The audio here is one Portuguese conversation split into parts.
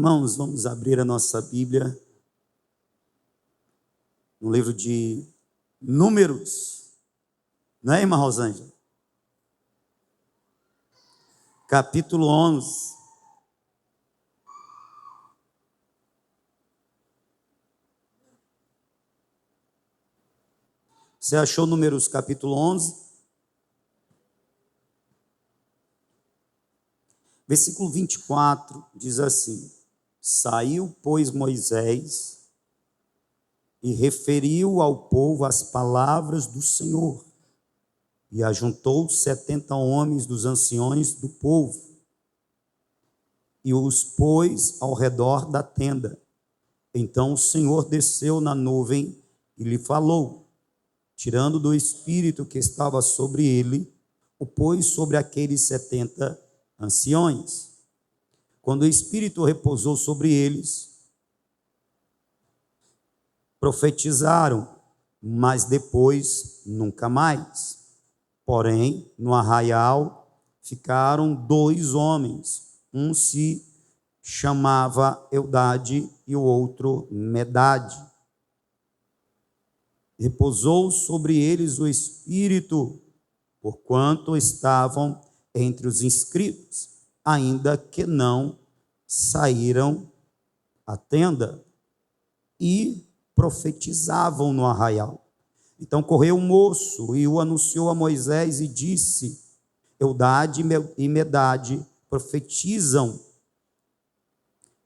Irmãos, vamos abrir a nossa Bíblia no livro de Números, não é, irmã Rosângela? Capítulo 11. Você achou Números capítulo 11? Versículo 24 diz assim: Saiu, pois, Moisés e referiu ao povo as palavras do Senhor, e ajuntou 70 homens dos anciões do povo, e os pôs ao redor da tenda. Então o Senhor desceu na nuvem e lhe falou, tirando do espírito que estava sobre ele, o pôs sobre aqueles 70 anciões. Quando o espírito repousou sobre eles, profetizaram, mas depois nunca mais. Porém, no arraial ficaram 2 homens, um se chamava Eldade e o outro Medade. Repousou sobre eles o espírito, porquanto estavam entre os inscritos, ainda que não saíram à tenda, e profetizavam no arraial. Então correu um moço e o anunciou a Moisés e disse: Eldade e Medade profetizam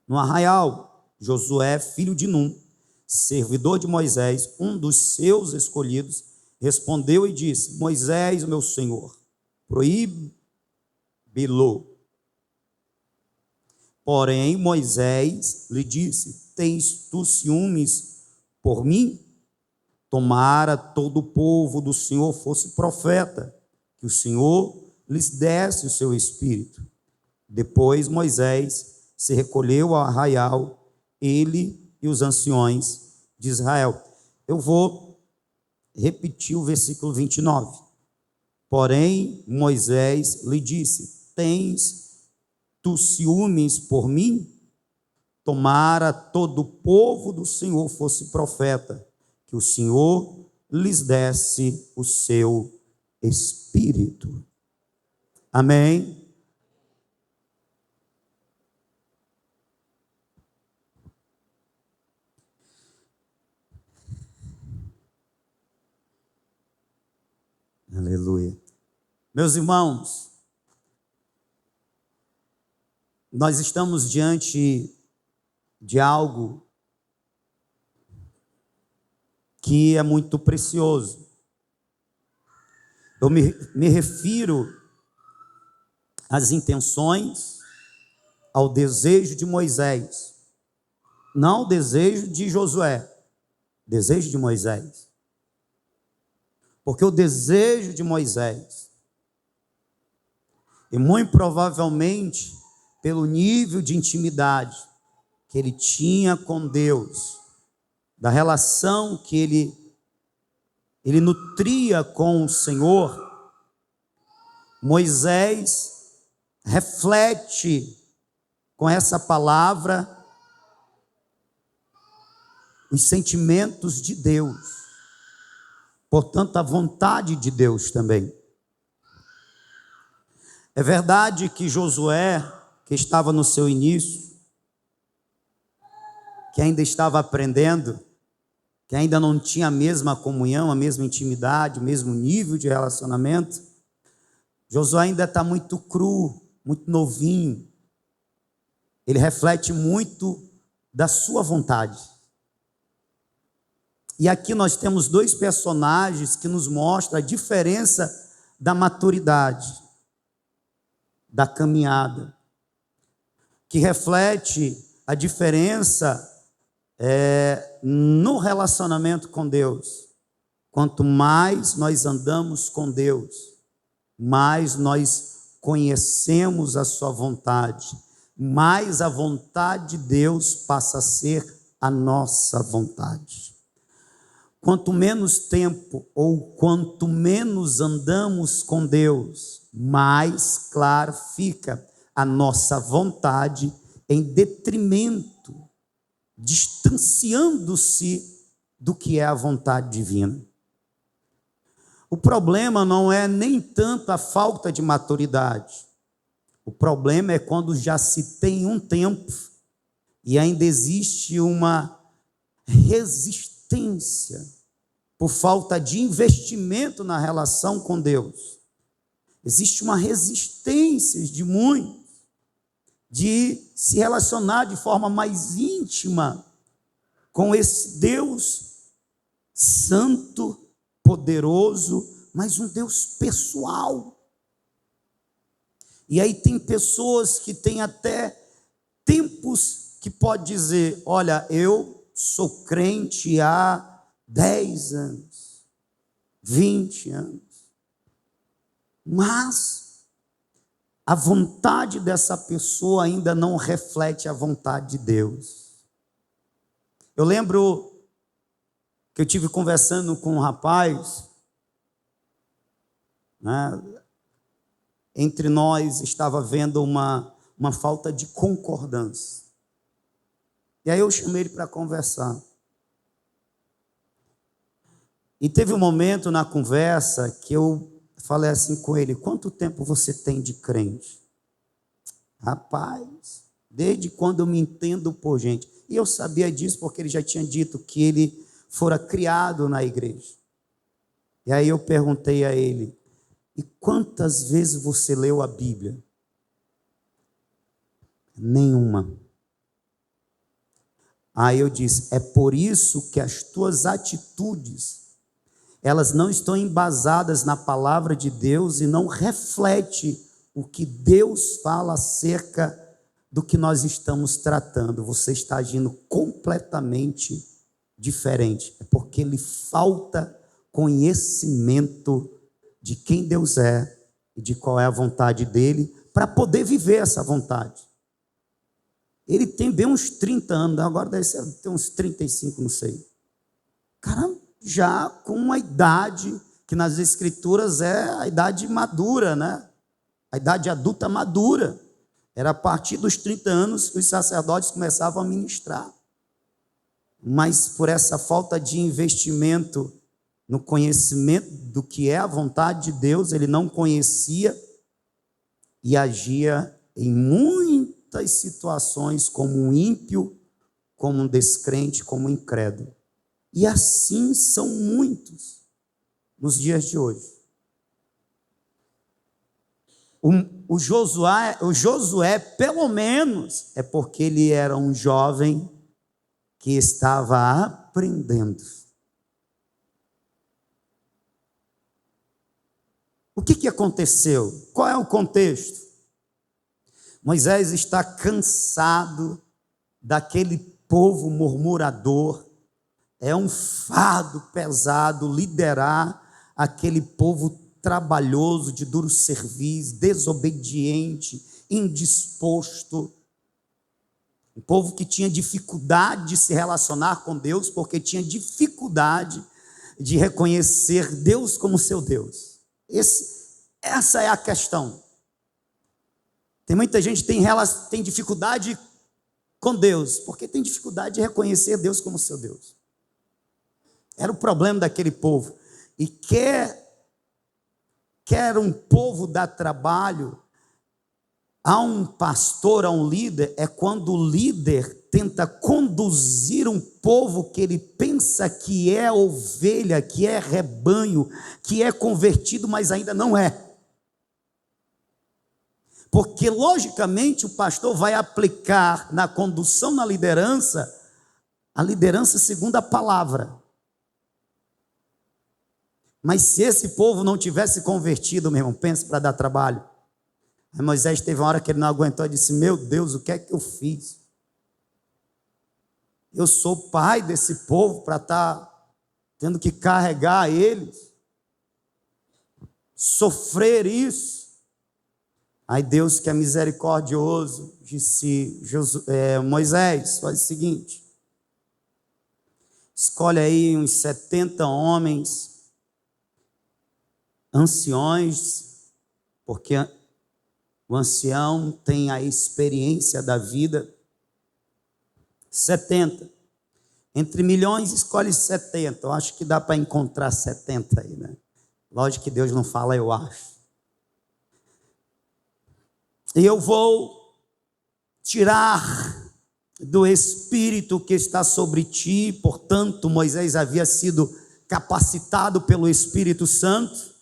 no arraial. Josué, filho de Num, servidor de Moisés, um dos seus escolhidos, respondeu e disse: Moisés, meu senhor, proíbe-lo. Porém, Moisés lhe disse: Tens tu ciúmes por mim? Tomara todo o povo do Senhor fosse profeta, que o Senhor lhes desse o seu espírito. Depois Moisés se recolheu ao arraial, ele e os anciões de Israel. Eu vou repetir o versículo 29. Porém, Moisés lhe disse: Tens tu ciúmes por mim? Tomara todo o povo do Senhor fosse profeta, que o Senhor lhes desse o seu espírito. Amém? Aleluia. Meus irmãos, nós estamos diante de algo que é muito precioso. Eu me refiro às intenções, ao desejo de Moisés, não ao desejo de Josué, desejo de Moisés. Porque o desejo de Moisés, e muito provavelmente pelo nível de intimidade que ele tinha com Deus, da relação que ele nutria com o Senhor, Moisés reflete com essa palavra os sentimentos de Deus, portanto a vontade de Deus também. É verdade que Josué, que estava no seu início, que ainda estava aprendendo, que ainda não tinha a mesma comunhão, a mesma intimidade, o mesmo nível de relacionamento, Josué ainda está muito cru, muito novinho. Ele reflete muito da sua vontade. E aqui nós temos 2 personagens que nos mostram a diferença da maturidade, da caminhada, que reflete a diferença no relacionamento com Deus. Quanto mais nós andamos com Deus, mais nós conhecemos a sua vontade, mais a vontade de Deus passa a ser a nossa vontade. Quanto menos tempo ou quanto menos andamos com Deus, mais claro fica a nossa vontade em detrimento, distanciando-se do que é a vontade divina. O problema não é nem tanto a falta de maturidade. O problema é quando já se tem um tempo e ainda existe uma resistência por falta de investimento na relação com Deus. Existe uma resistência de muitos de se relacionar de forma mais íntima com esse Deus santo, poderoso, mas um Deus pessoal. E aí tem pessoas que têm até tempos que pode dizer, olha, eu sou crente há 10 anos, 20 anos, mas a vontade dessa pessoa ainda não reflete a vontade de Deus. Eu lembro que eu tive conversando com um rapaz, né? Entre nós estava havendo uma falta de concordância. E aí eu chamei ele para conversar. E teve um momento na conversa que eu falei assim com ele, quanto tempo você tem de crente? Rapaz, desde quando eu me entendo por gente. E eu sabia disso porque ele já tinha dito que ele fora criado na igreja. E aí eu perguntei a ele, e quantas vezes você leu a Bíblia? Nenhuma. Aí eu disse, é por isso que as tuas atitudes, elas não estão embasadas na palavra de Deus e não reflete o que Deus fala acerca do que nós estamos tratando. Você está agindo completamente diferente. É porque lhe falta conhecimento de quem Deus é e de qual é a vontade dele para poder viver essa vontade. Ele tem bem uns 30 anos, agora deve ter uns 35, não sei. Cara, já com uma idade que nas escrituras é a idade madura, né? A idade adulta madura. Era a partir dos 30 anos que os sacerdotes começavam a ministrar. Mas por essa falta de investimento no conhecimento do que é a vontade de Deus, ele não conhecia e agia em muitas situações como um ímpio, como um descrente, como um incrédulo. E assim são muitos nos dias de hoje. O Josué, pelo menos, é porque ele era um jovem que estava aprendendo. O que aconteceu? Qual é o contexto? Moisés está cansado daquele povo murmurador. É um fardo pesado liderar aquele povo trabalhoso, de duro serviço, desobediente, indisposto. Um povo que tinha dificuldade de se relacionar com Deus, porque tinha dificuldade de reconhecer Deus como seu Deus. Essa é a questão. Tem muita gente que tem dificuldade com Deus, porque tem dificuldade de reconhecer Deus como seu Deus. Era o problema daquele povo. E quer um povo dar trabalho a um pastor, a um líder, é quando o líder tenta conduzir um povo que ele pensa que é ovelha, que é rebanho, que é convertido, mas ainda não é. Porque, logicamente, o pastor vai aplicar na condução, na liderança, a liderança segundo a palavra. Mas se esse povo não tivesse convertido, meu irmão, pense para dar trabalho. Aí Moisés teve uma hora que ele não aguentou e disse, meu Deus, o que é que eu fiz? Eu sou pai desse povo para estar tendo que carregar eles, sofrer isso. Aí Deus, que é misericordioso, disse, Moisés, faz o seguinte, escolhe aí uns 70 homens, anciões, porque o ancião tem a experiência da vida, 70. Entre milhões, escolhe 70. Eu acho que dá para encontrar 70 aí, né? Lógico que Deus não fala, eu acho. E eu vou tirar do Espírito que está sobre ti. Portanto, Moisés havia sido capacitado pelo Espírito Santo.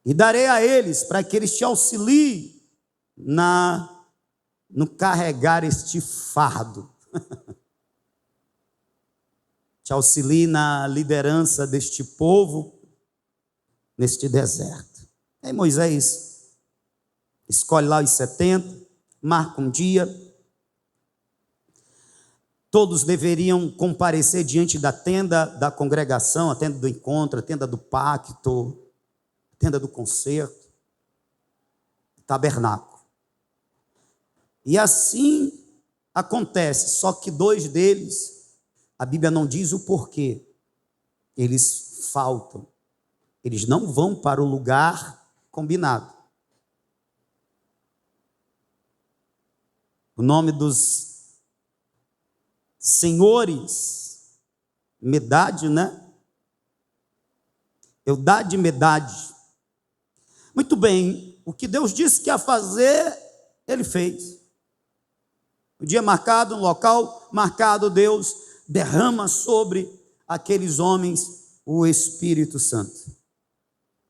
E darei a eles, para que eles te auxiliem no carregar este fardo. Te auxilie na liderança deste povo, neste deserto. Aí Moisés escolhe lá os 70, marca um dia. Todos deveriam comparecer diante da tenda da congregação, a tenda do encontro, a tenda do pacto, a tenda do concerto, tabernáculo. E assim acontece, só que 2 deles, a Bíblia não diz o porquê, eles faltam. Eles não vão para o lugar combinado. O nome dos senhores, Medade, né? Eldade e Medade. Muito bem, o que Deus disse que ia fazer, Ele fez. O dia marcado, no local marcado, Deus derrama sobre aqueles homens o Espírito Santo.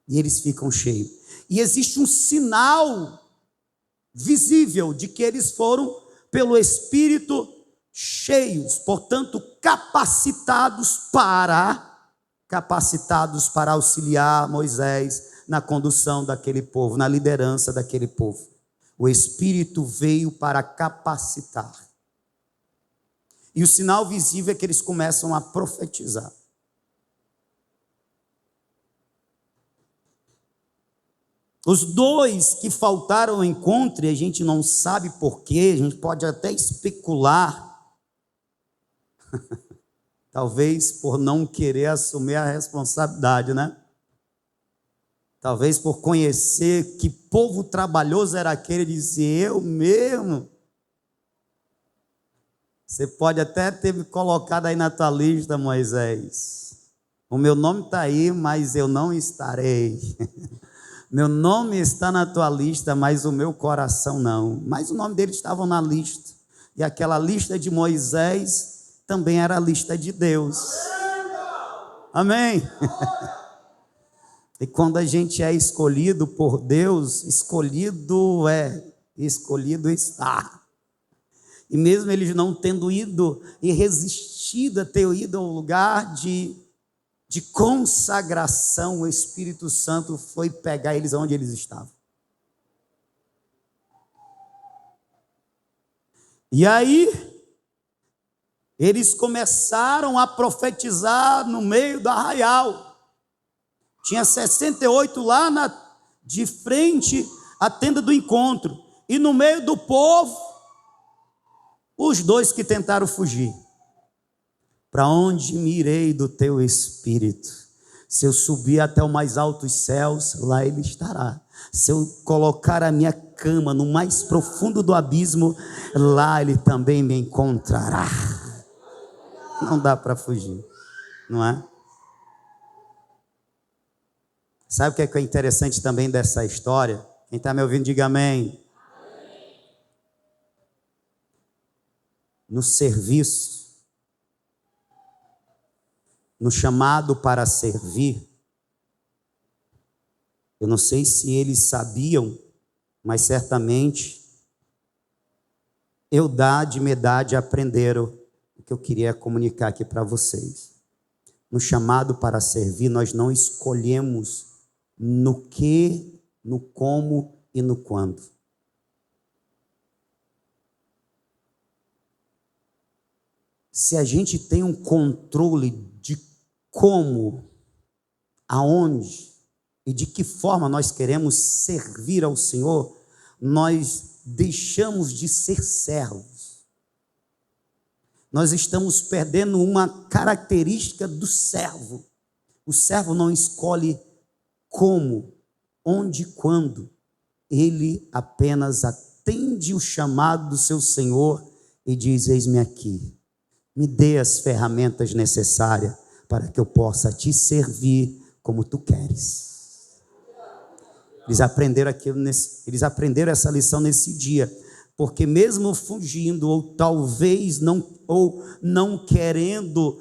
E eles ficam cheios. E existe um sinal visível de que eles foram pelo Espírito cheios, portanto capacitados para auxiliar Moisés na condução daquele povo, na liderança daquele povo. O Espírito veio para capacitar. E o sinal visível é que eles começam a profetizar. Os 2 que faltaram ao encontro, e a gente não sabe porquê, a gente pode até especular, talvez por não querer assumir a responsabilidade, né? Talvez por conhecer que povo trabalhoso era aquele, e dizer, eu mesmo. Você pode até ter me colocado aí na tua lista, Moisés. O meu nome está aí, mas eu não estarei. Meu nome está na tua lista, mas o meu coração não. Mas o nome deles estava na lista. E aquela lista de Moisés também era a lista de Deus. Amém? E quando a gente é escolhido por Deus, escolhido está. E mesmo eles não tendo ido e resistido a ter ido ao lugar de consagração, o Espírito Santo foi pegar eles onde eles estavam. E aí, eles começaram a profetizar no meio do arraial. Tinha 68 lá de frente à tenda do encontro. E no meio do povo, os 2 que tentaram fugir. Para onde me irei do teu Espírito? Se eu subir até o mais altos céus, lá Ele estará. Se eu colocar a minha cama no mais profundo do abismo, lá Ele também me encontrará. Não dá para fugir, não é? Sabe o que é interessante também dessa história? Quem está me ouvindo, diga amém. No serviço, no chamado para servir, eu não sei se eles sabiam, mas certamente Eldade e Medade aprenderam o que eu queria comunicar aqui para vocês. No chamado para servir, nós não escolhemos no que, no como e no quando. Se a gente tem um controle de como, aonde e de que forma nós queremos servir ao Senhor, nós deixamos de ser servos. Nós estamos perdendo uma característica do servo. O servo não escolhe como, onde e quando. Ele apenas atende o chamado do seu Senhor e diz: eis-me aqui, me dê as ferramentas necessárias para que eu possa te servir como tu queres. Eles aprenderam essa lição nesse dia, porque mesmo fugindo, ou talvez não querendo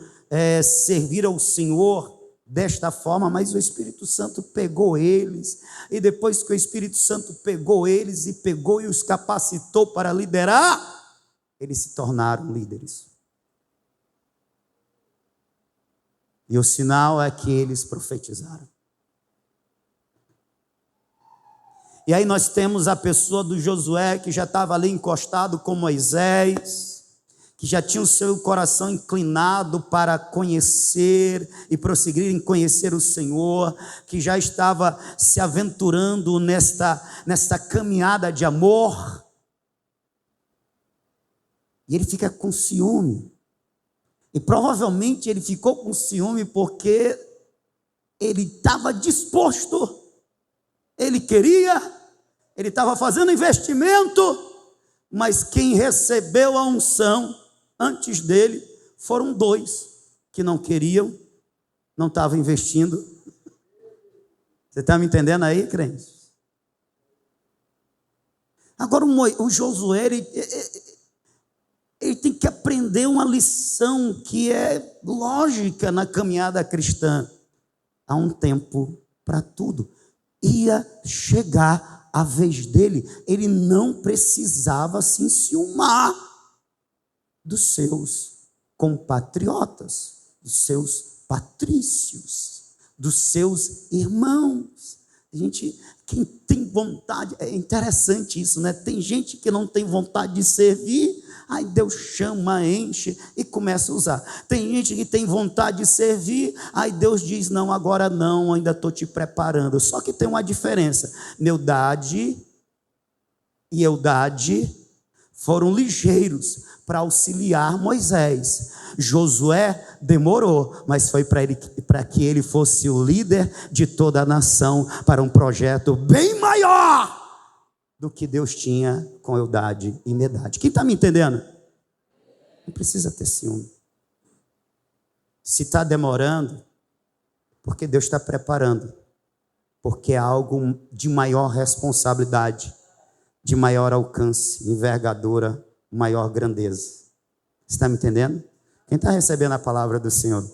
servir ao Senhor desta forma, mas o Espírito Santo pegou eles, e depois que o Espírito Santo pegou eles e os capacitou para liderar, eles se tornaram líderes. E o sinal é que eles profetizaram. E aí nós temos a pessoa do Josué, que já estava ali encostado com Moisés, que já tinha o seu coração inclinado para conhecer e prosseguir em conhecer o Senhor, que já estava se aventurando nesta caminhada de amor. E ele fica com ciúme. E provavelmente ele ficou com ciúme porque ele estava disposto, ele queria, ele estava fazendo investimento, mas quem recebeu a unção antes dele foram dois que não queriam, não estavam investindo. Você está me entendendo aí, crente? Agora o Josué, ele tem que aprender uma lição que é lógica na caminhada cristã. Há um tempo para tudo. Ia chegar a vez dele, ele não precisava se enciumar dos seus compatriotas, dos seus patrícios, dos seus irmãos. Quem tem vontade, é interessante isso, né? Tem gente que não tem vontade de servir, aí Deus chama, enche e começa a usar. Tem gente que tem vontade de servir, aí Deus diz: não, agora não, ainda estou te preparando. Só que tem uma diferença: Meldade e Eldade foram ligeiros para auxiliar Moisés. Josué demorou, mas foi para que ele fosse o líder de toda a nação, para um projeto bem maior do que Deus tinha com Eldade e Medade. Quem está me entendendo? Não precisa ter ciúme. Se está demorando, porque Deus está preparando, porque é algo de maior responsabilidade, de maior alcance, envergadura, maior grandeza. Você está me entendendo? Quem está recebendo a palavra do Senhor?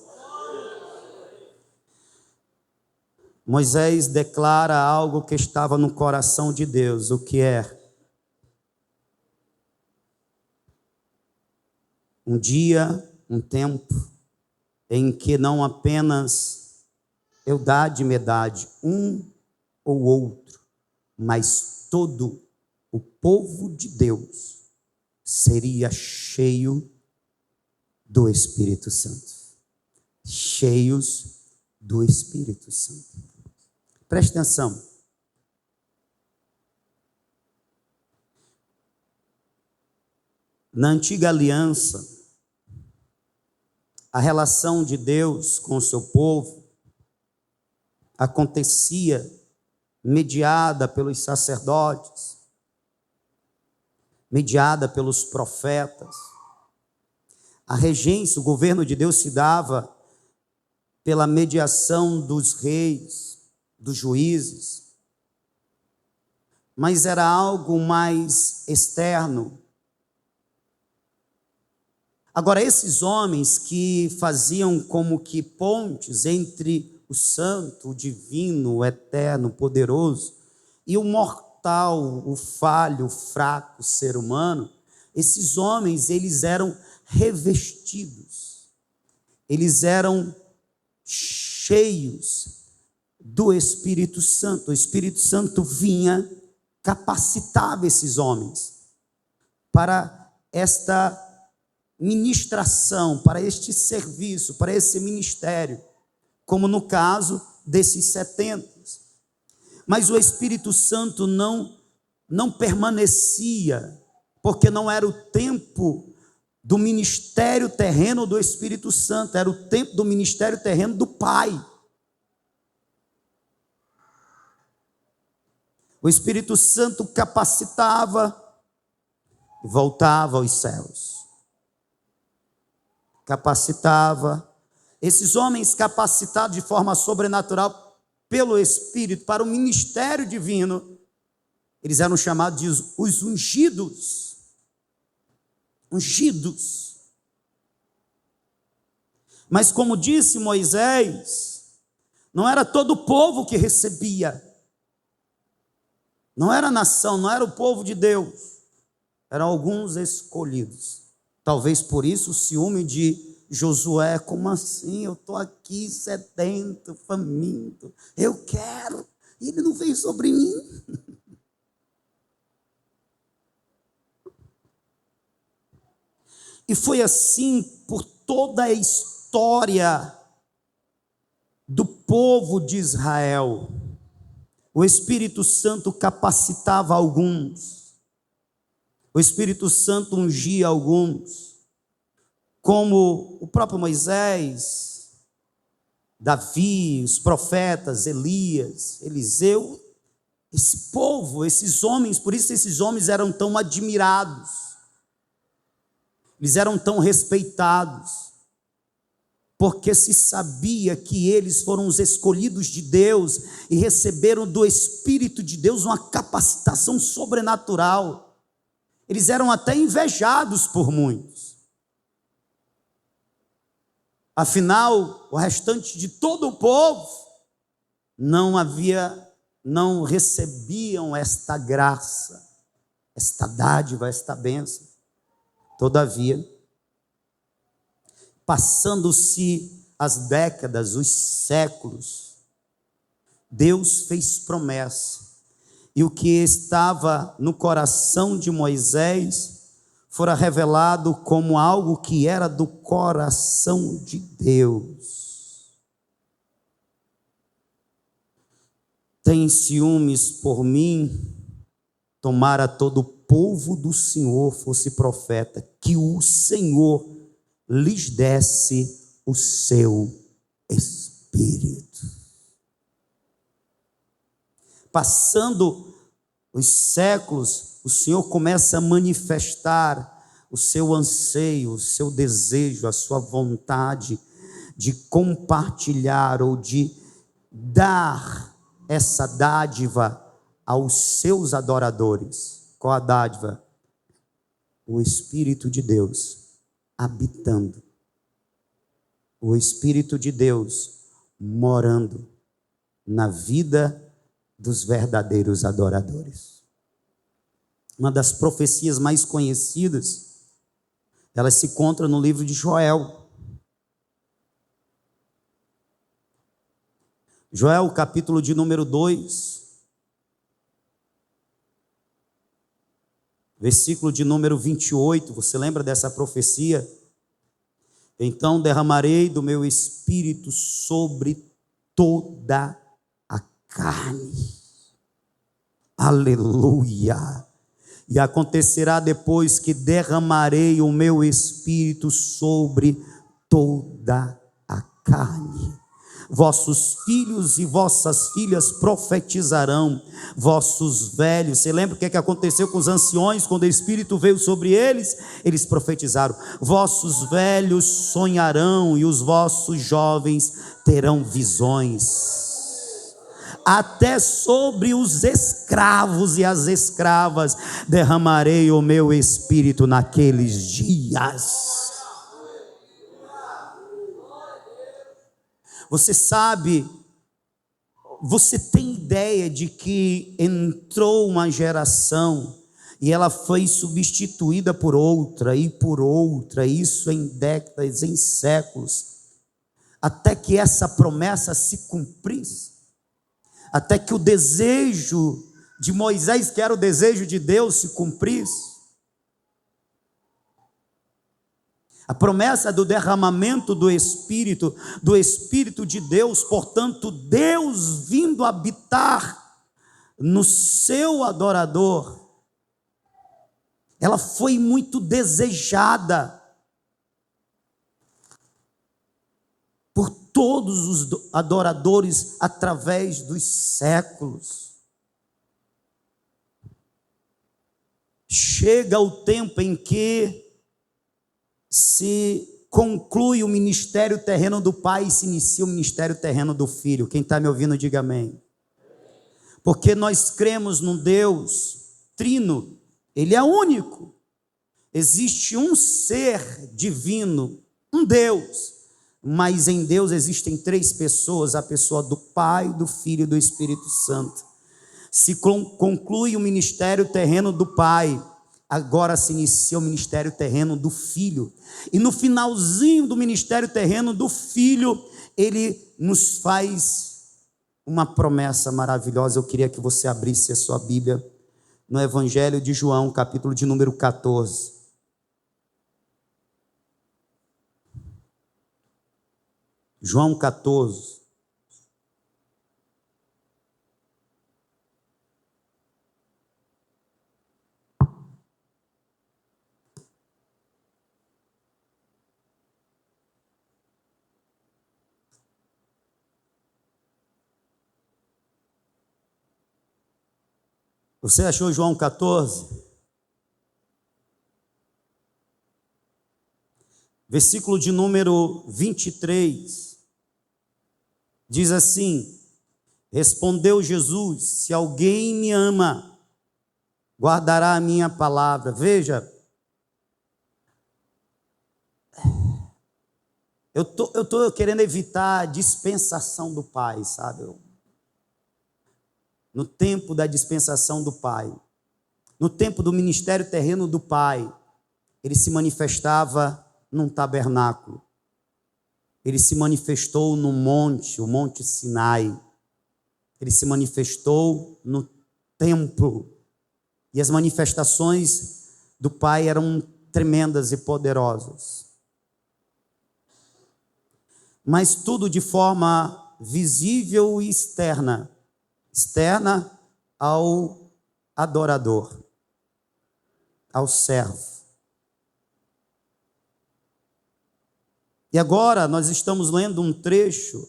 Moisés declara algo que estava no coração de Deus. O que é? Um dia, um tempo, em que não apenas Eldade e Medade, um ou outro, mas todo o povo de Deus seria cheio do Espírito Santo. Cheios do Espírito Santo. Preste atenção. Na antiga aliança, a relação de Deus com o seu povo acontecia mediada pelos sacerdotes, mediada pelos profetas. A regência, o governo de Deus se dava pela mediação dos reis, dos juízes, mas era algo mais externo. Agora, esses homens que faziam como que pontes entre o santo, o divino, o eterno, o poderoso, e o mortal, o falho, o fraco ser humano, esses homens, eles eram revestidos, eles eram cheios do Espírito Santo. O Espírito Santo vinha, capacitava esses homens para esta ministração, para este serviço, para esse ministério, como no caso desses 70. Mas o Espírito Santo não permanecia, porque não era o tempo do ministério terreno do Espírito Santo, era o tempo do ministério terreno do Pai. O Espírito Santo capacitava e voltava aos céus. capacitava. Esses homens capacitados de forma sobrenatural pelo Espírito para o ministério divino, eles eram chamados de os ungidos. Ungidos. Mas como disse Moisés, não era todo o povo que recebia. Não era a nação, não era o povo de Deus. Eram alguns escolhidos. Talvez por isso o ciúme de Josué: como assim? Eu estou aqui sedento, faminto, eu quero, e ele não veio sobre mim. E foi assim por toda a história do povo de Israel. O Espírito Santo capacitava alguns, o Espírito Santo ungia alguns, como o próprio Moisés, Davi, os profetas, Elias, Eliseu, esse povo, esses homens. Por isso esses homens eram tão admirados, eles eram tão respeitados, porque se sabia que eles foram os escolhidos de Deus e receberam do Espírito de Deus uma capacitação sobrenatural. Eles eram até invejados por muitos. Afinal, o restante de todo o povo não recebiam esta graça, esta dádiva, esta bênção. Todavia, passando-se as décadas, os séculos, Deus fez promessa, e o que estava no coração de Moisés fora revelado como algo que era do coração de Deus. Tem ciúmes por mim? Tomara todo o povo do Senhor fosse profeta, que o Senhor lhes desse o seu Espírito. Passando os séculos, o Senhor começa a manifestar o seu anseio, o seu desejo, a sua vontade de compartilhar ou de dar essa dádiva aos seus adoradores. Qual a dádiva? O Espírito de Deus habitando, o Espírito de Deus morando na vida dos verdadeiros adoradores. Uma das profecias mais conhecidas, ela se encontra no livro de Joel. Joel, capítulo de número 2, versículo de número 28, você lembra dessa profecia? Então derramarei do meu Espírito sobre toda a carne. Aleluia! E acontecerá depois que derramarei o meu Espírito sobre toda a carne. Vossos filhos e vossas filhas profetizarão, vossos velhos. Você lembra o que aconteceu com os anciões quando o Espírito veio sobre eles? Eles profetizaram. Vossos velhos sonharão e os vossos jovens terão visões. Até sobre os escravos e as escravas derramarei o meu Espírito naqueles dias. Você sabe, você tem ideia de que entrou uma geração e ela foi substituída por outra, isso em décadas, em séculos, até que essa promessa se cumprisse, até que o desejo de Moisés, que era o desejo de Deus, se cumprisse. A promessa do derramamento do Espírito de Deus, portanto, Deus vindo habitar no seu adorador, ela foi muito desejada por todos os adoradores através dos séculos. Chega o tempo em que se conclui o ministério terreno do Pai e se inicia o ministério terreno do Filho. Quem está me ouvindo, diga amém. Porque nós cremos num Deus trino, Ele é único. Existe um ser divino, um Deus, mas em Deus existem três pessoas, a pessoa do Pai, do Filho e do Espírito Santo. Se conclui o ministério terreno do Pai, agora se inicia o ministério terreno do Filho. E no finalzinho do ministério terreno do Filho, Ele nos faz uma promessa maravilhosa. Eu queria que você abrisse a sua Bíblia no Evangelho de João, capítulo de número 14. João 14. Você achou João 14? Versículo de número 23. Diz assim: respondeu Jesus: se alguém me ama, guardará a minha palavra. Veja, eu tô querendo evitar a dispensação do Pai, sabe? No tempo da dispensação do Pai, no tempo do ministério terreno do Pai, Ele se manifestava num tabernáculo. Ele se manifestou no monte, o Monte Sinai. Ele se manifestou no templo. E as manifestações do Pai eram tremendas e poderosas. Mas tudo de forma visível e externa. Externa ao adorador, ao servo. E agora nós estamos lendo um trecho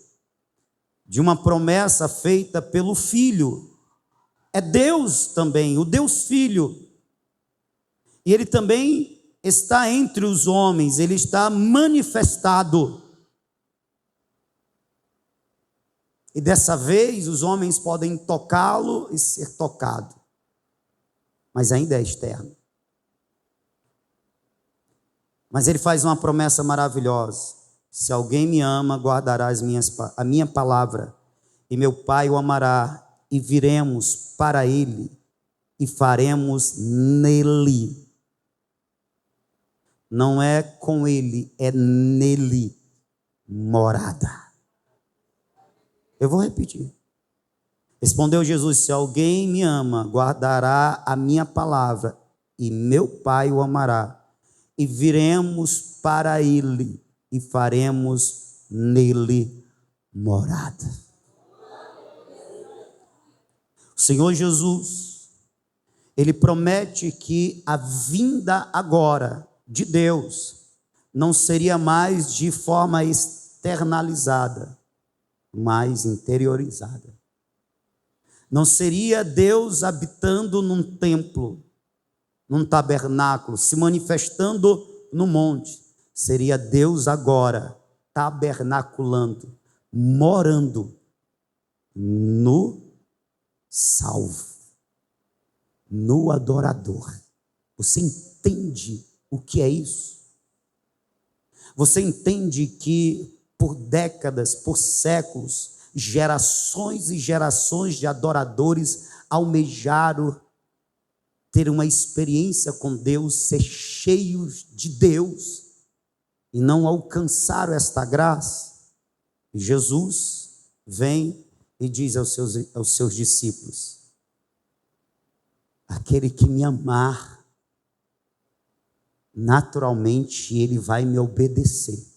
de uma promessa feita pelo Filho. É Deus também, o Deus Filho. E Ele também está entre os homens, Ele está manifestado. E dessa vez os homens podem tocá-lo e ser tocado. Mas ainda é externo. Mas Ele faz uma promessa maravilhosa: se alguém me ama, guardará a minha palavra, e meu Pai o amará, e viremos para Ele, e faremos nele. Não é com Ele, é nele morada. Eu vou repetir. Respondeu Jesus: se alguém me ama, guardará a minha palavra, e meu Pai o amará, e viremos para Ele, e faremos nele morada. O Senhor Jesus, Ele promete que a vinda agora de Deus não seria mais de forma externalizada, mas interiorizada. Não seria Deus habitando num templo, num tabernáculo, se manifestando no monte. Seria Deus agora tabernaculando, morando no salvo, no adorador. Você entende o que é isso? Você entende que por décadas, por séculos, gerações e gerações de adoradores almejaram ter uma experiência com Deus, ser cheios de Deus, e não alcançaram esta graça? E Jesus vem e diz aos seus discípulos: aquele que me amar, naturalmente ele vai me obedecer.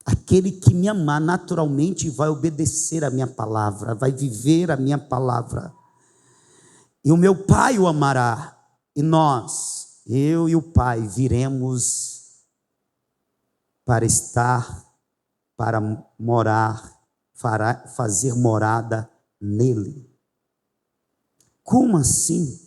Aquele que me amar, naturalmente vai obedecer a minha palavra, vai viver a minha palavra. E o meu Pai o amará, e nós, eu e o Pai, viremos para estar, para morar, fazer morada nele. Como assim?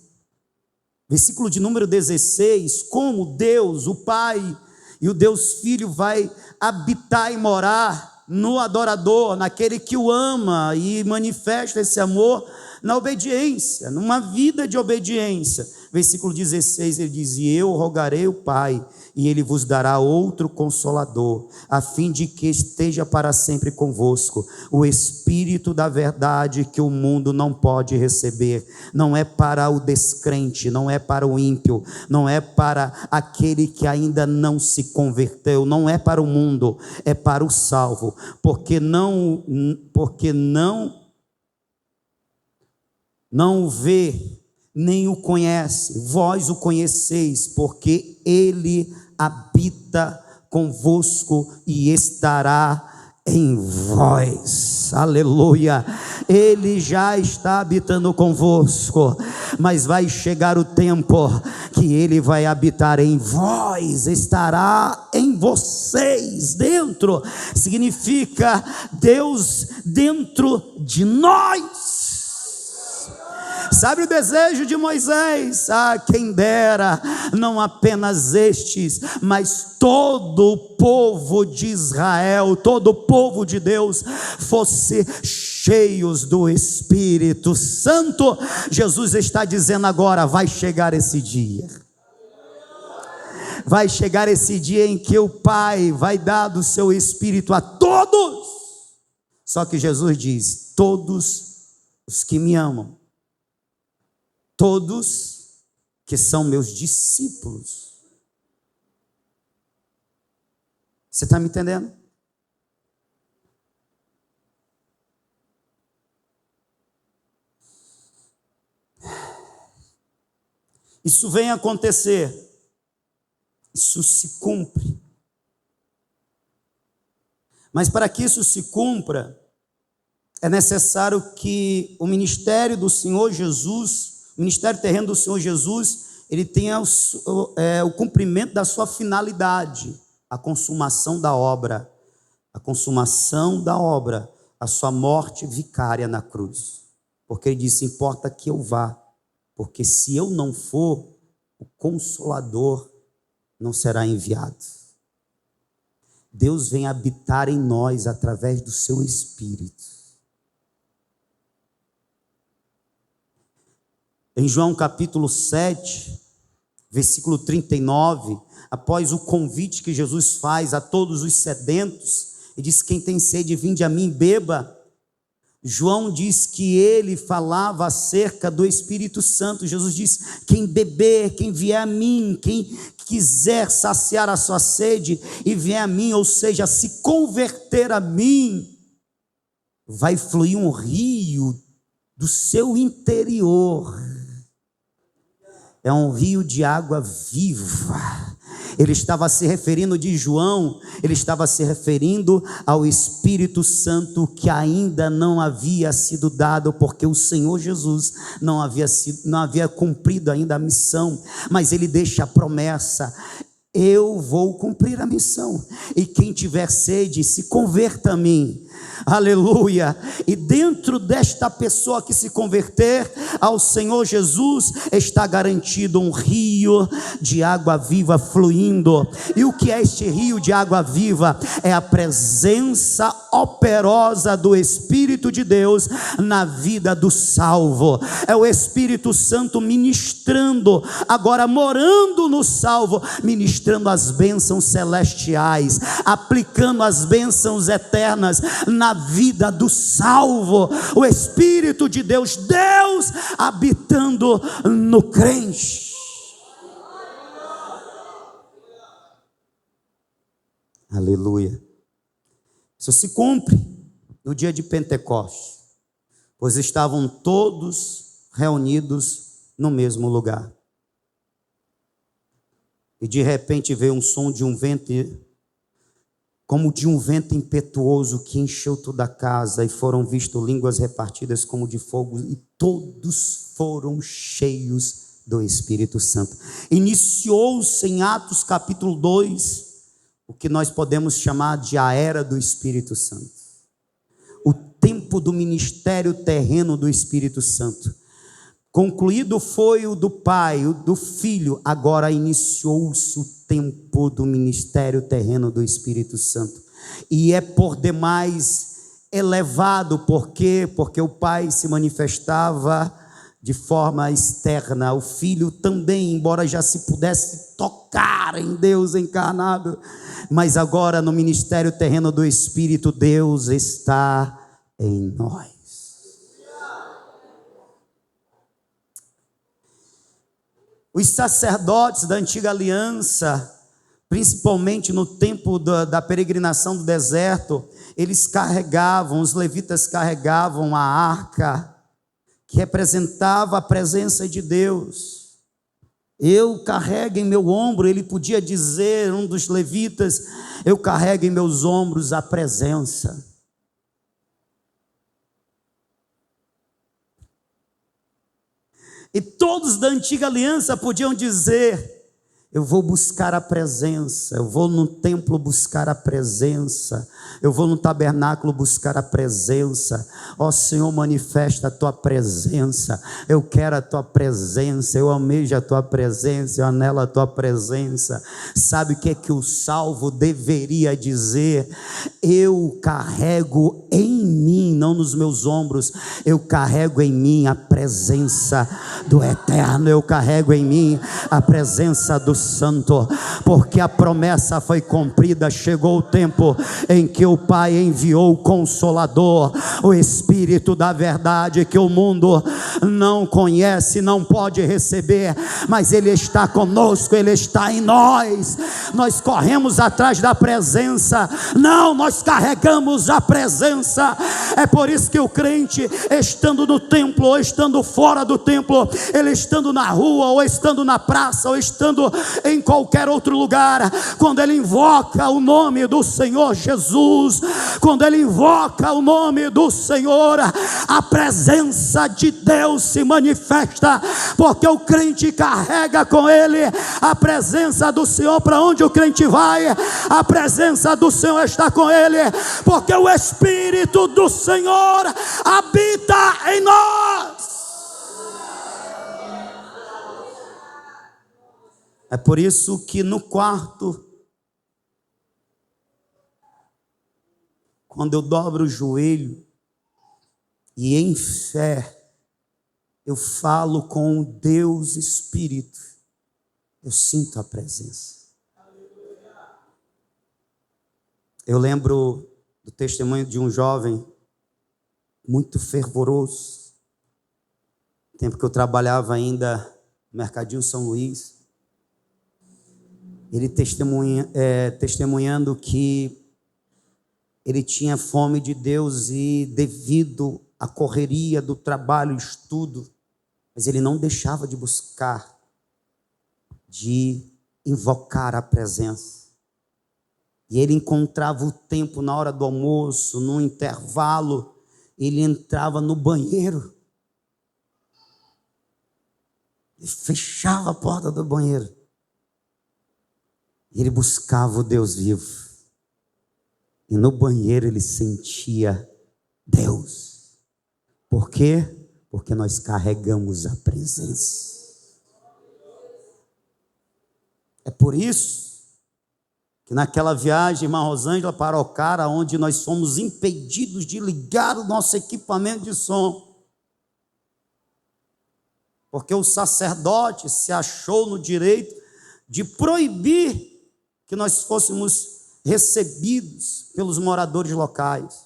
Versículo de número 16, como Deus, o Pai e o Deus Filho vai habitar e morar no adorador, naquele que o ama e manifesta esse amor na obediência, numa vida de obediência. Versículo 16, ele diz: e eu rogarei o Pai, e ele vos dará outro Consolador, a fim de que esteja para sempre convosco, o Espírito da verdade, que o mundo não pode receber. Não é para o descrente, não é para o ímpio, não é para aquele que ainda não se converteu, não é para o mundo, é para o salvo, porque não o vê, nem o conhece, vós o conheceis, porque ele habita convosco e estará em vós. Aleluia. Ele já está habitando convosco, mas vai chegar o tempo que ele vai habitar em vós, estará em vocês. Dentro significa Deus dentro de nós. Sabe o desejo de Moisés? Quem dera, não apenas estes, mas todo o povo de Israel, todo o povo de Deus, fosse cheios do Espírito Santo. Jesus está dizendo agora: vai chegar esse dia. Vai chegar esse dia em que o Pai vai dar do seu Espírito a todos. Só que Jesus diz: todos os que me amam, todos que são meus discípulos. Você está me entendendo? Isso vem acontecer, isso se cumpre. Mas para que isso se cumpra, é necessário que o ministério do Senhor Jesus, o ministério terreno do Senhor Jesus, ele tenha o cumprimento da sua finalidade, a consumação da obra, a sua morte vicária na cruz. Porque ele disse: importa que eu vá, porque se eu não for, o Consolador não será enviado. Deus vem habitar em nós através do seu Espírito. Em João capítulo 7, versículo 39, após o convite que Jesus faz a todos os sedentos, ele diz: quem tem sede, vinde a mim, beba. João diz que ele falava acerca do Espírito Santo. Jesus diz: quem beber, quem vier a mim, quem quiser saciar a sua sede e vier a mim, ou seja, se converter a mim, vai fluir um rio do seu interior. É um rio de água viva. Ele estava se referindo de João, ele estava se referindo ao Espírito Santo que ainda não havia sido dado, porque o Senhor Jesus não havia cumprido ainda a missão, mas ele deixa a promessa: eu vou cumprir a missão, e quem tiver sede, se converta a mim. Aleluia. E dentro desta pessoa que se converter ao Senhor Jesus, está garantido um rio de água viva fluindo. E o que é este rio de água viva? É a presença operosa do Espírito de Deus na vida do salvo. É o Espírito Santo ministrando, agora morando no salvo, ministrando as bênçãos celestiais, aplicando as bênçãos eternas na vida do salvo. O Espírito de Deus, Deus habitando no crente. Aleluia. Isso se cumpre no dia de Pentecostes, pois estavam todos reunidos no mesmo lugar. E de repente veio um som de um vento, como de um vento impetuoso, que encheu toda a casa, e foram vistas línguas repartidas como de fogo, e todos foram cheios do Espírito Santo. Iniciou-se em Atos capítulo 2, o que nós podemos chamar de a era do Espírito Santo, o tempo do ministério terreno do Espírito Santo. Concluído foi o do Pai, o do Filho, agora iniciou-se o tempo do ministério terreno do Espírito Santo. E é por demais elevado, por quê? Porque o Pai se manifestava de forma externa, o Filho também, embora já se pudesse tocar em Deus encarnado, mas agora no ministério terreno do Espírito, Deus está em nós. Os sacerdotes da antiga aliança, principalmente no tempo da peregrinação do deserto, eles carregavam, os levitas carregavam a arca, que representava a presença de Deus. Eu carrego em meu ombro, ele podia dizer, um dos levitas, eu carrego em meus ombros a presença. E todos da antiga aliança podiam dizer, eu vou buscar a presença, eu vou no templo buscar a presença, eu vou no tabernáculo buscar a presença. Ó Senhor, manifesta a tua presença, eu quero a tua presença, eu almejo a tua presença, eu anelo a tua presença. Sabe o que é que o salvo deveria dizer? Eu carrego em mim, não nos meus ombros, eu carrego em mim a presença do Eterno, eu carrego em mim a presença do Santo, porque a promessa foi cumprida. Chegou o tempo em que o Pai enviou o Consolador, o Espírito da verdade, que o mundo não conhece, não pode receber, mas Ele está conosco, Ele está em nós. Nós corremos atrás da presença, não, nós carregamos a presença. É por isso que o crente, estando no templo ou estando fora do templo, ele estando na rua ou estando na praça ou estando em qualquer outro lugar, quando ele invoca o nome do Senhor Jesus, quando ele invoca o nome do Senhor, a presença de Deus se manifesta, porque o crente carrega com ele a presença do Senhor. Para onde o crente vai, a presença do Senhor está com ele, porque o Espírito do Senhor habita em nós. É por isso que no quarto, quando eu dobro o joelho e em fé eu falo com o Deus Espírito, eu sinto a presença. Eu lembro do testemunho de um jovem muito fervoroso, no tempo que eu trabalhava ainda no Mercadinho São Luís. Ele testemunhando que ele tinha fome de Deus e devido à correria do trabalho e estudo, mas ele não deixava de buscar, de invocar a presença. E ele encontrava o tempo na hora do almoço, no intervalo, ele entrava no banheiro, ele fechava a porta do banheiro, ele buscava o Deus vivo, e no banheiro ele sentia Deus. Por quê? Porque nós carregamos a presença. É por isso que naquela viagem, irmã Rosângela, para Ocara, onde nós fomos impedidos de ligar o nosso equipamento de som, porque o sacerdote se achou no direito de proibir que nós fôssemos recebidos pelos moradores locais.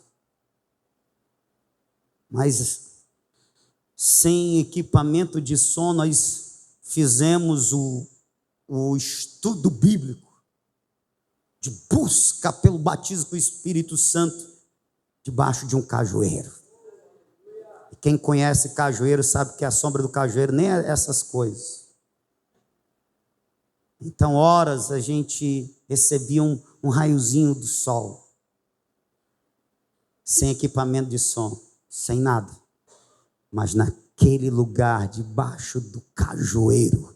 Mas sem equipamento de som, nós fizemos o estudo bíblico de busca pelo batismo com o Espírito Santo debaixo de um cajueiro. E quem conhece cajueiro sabe que a sombra do cajueiro nem é essas coisas. Então, horas a gente recebia um raiozinho do sol, sem equipamento de som, sem nada. Mas naquele lugar, debaixo do cajueiro,